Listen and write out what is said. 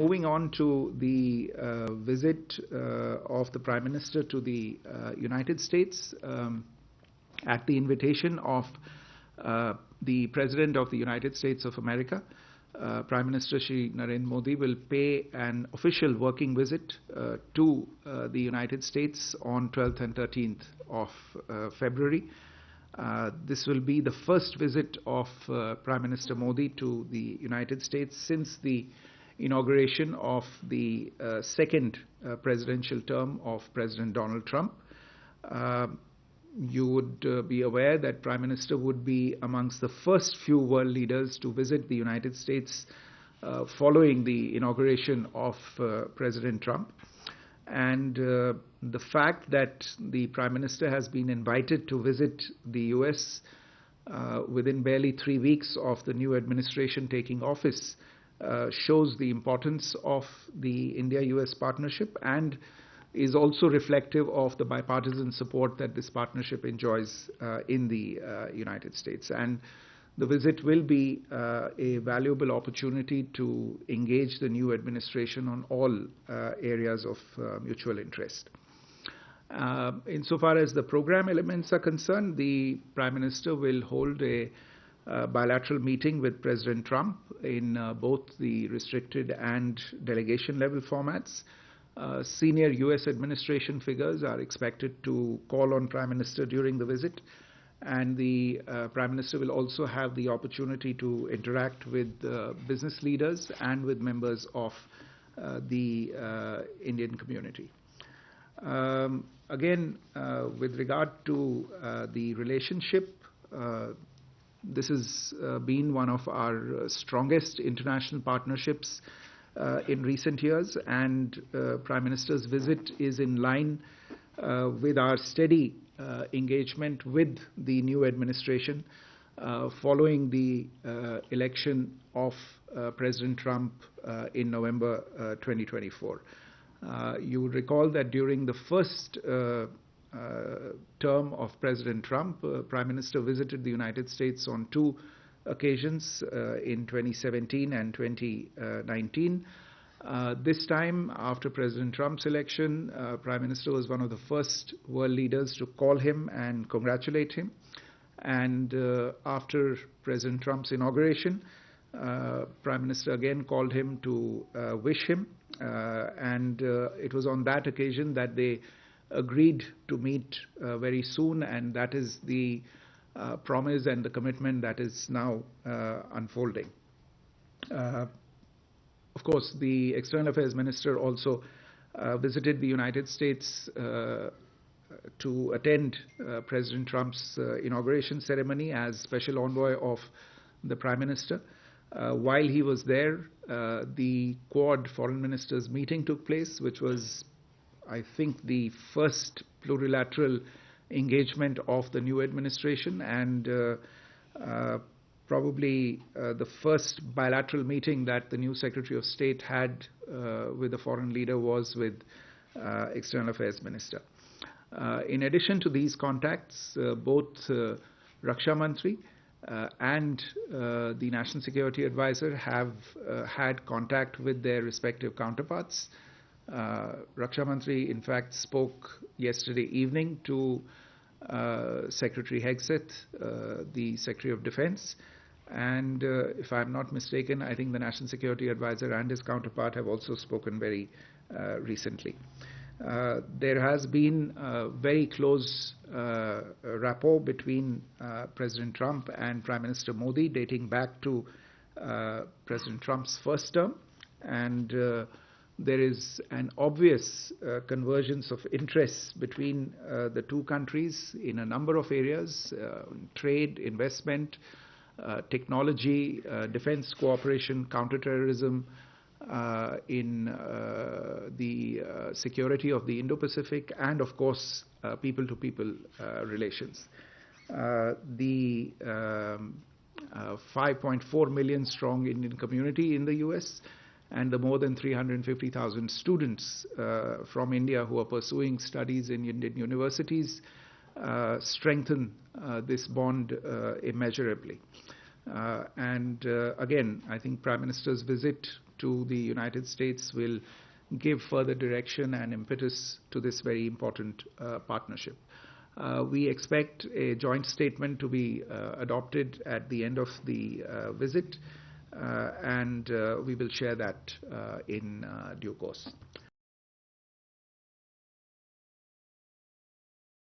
moving on to the visit of the Prime Minister to the United States, at the invitation of the President of the United States of America, Prime Minister Shri Narendra Modi will pay an official working visit to the United States on 12th and 13th of February. This will be the first visit of Prime Minister Modi to the United States since the inauguration of the second presidential term of President Donald Trump. You would be aware that Prime Minister would be amongst the first few world leaders to visit the United States following the inauguration of President Trump. And the fact that the Prime Minister has been invited to visit the US within barely 3 weeks of the new administration taking office shows the importance of the India-US partnership and is also reflective of the bipartisan support that this partnership enjoys in the United States. And the visit will be a valuable opportunity to engage the new administration on all areas of mutual interest. Insofar as the program elements are concerned, the Prime Minister will hold a bilateral meeting with President Trump in both the restricted and delegation level formats. Senior US administration figures are expected to call on Prime Minister during the visit, and the Prime Minister will also have the opportunity to interact with business leaders and with members of the Indian community. Again, with regard to the relationship, this has been one of our strongest international partnerships in recent years, and Prime Minister's visit is in line with our steady engagement with the new administration following the election of President Trump in November 2024. You would recall that during the first term of President Trump, Prime Minister visited the United States on 2 occasions in 2017 and 2019. This time, after President Trump's election, Prime Minister was one of the first world leaders to call him and congratulate him. And after President Trump's inauguration, Prime Minister again called him to wish him. And it was on that occasion that they agreed to meet very soon, and that is the promise and the commitment that is now unfolding. Of course, the External Affairs Minister also visited the United States to attend President Trump's inauguration ceremony as special envoy of the Prime Minister. While he was there, the Quad Foreign Ministers meeting took place, which was, I think, the first plurilateral engagement of the new administration, and probably the first bilateral meeting that the new Secretary of State had with a foreign leader was with External Affairs Minister. In addition to these contacts, both Raksha Mantri and the National Security Advisor have had contact with their respective counterparts. Raksha Mantri, in fact, spoke yesterday evening to Secretary Hegseth, the Secretary of Defense, and if I'm not mistaken, I think the National Security Advisor and his counterpart have also spoken very recently. There has been a very close rapport between President Trump and Prime Minister Modi dating back to President Trump's first term, and there is an obvious convergence of interests between the two countries in a number of areas: trade, investment, technology, defense cooperation, counterterrorism, in the security of the Indo-Pacific, and of course people-to-people relations. The 5.4 million strong Indian community in the US and the more than 350,000 students from India who are pursuing studies in Indian universities strengthen this bond immeasurably. And again, I think Prime Minister's visit to the United States will give further direction and impetus to this very important partnership. We expect a joint statement to be adopted at the end of the visit, and we will share that in due course.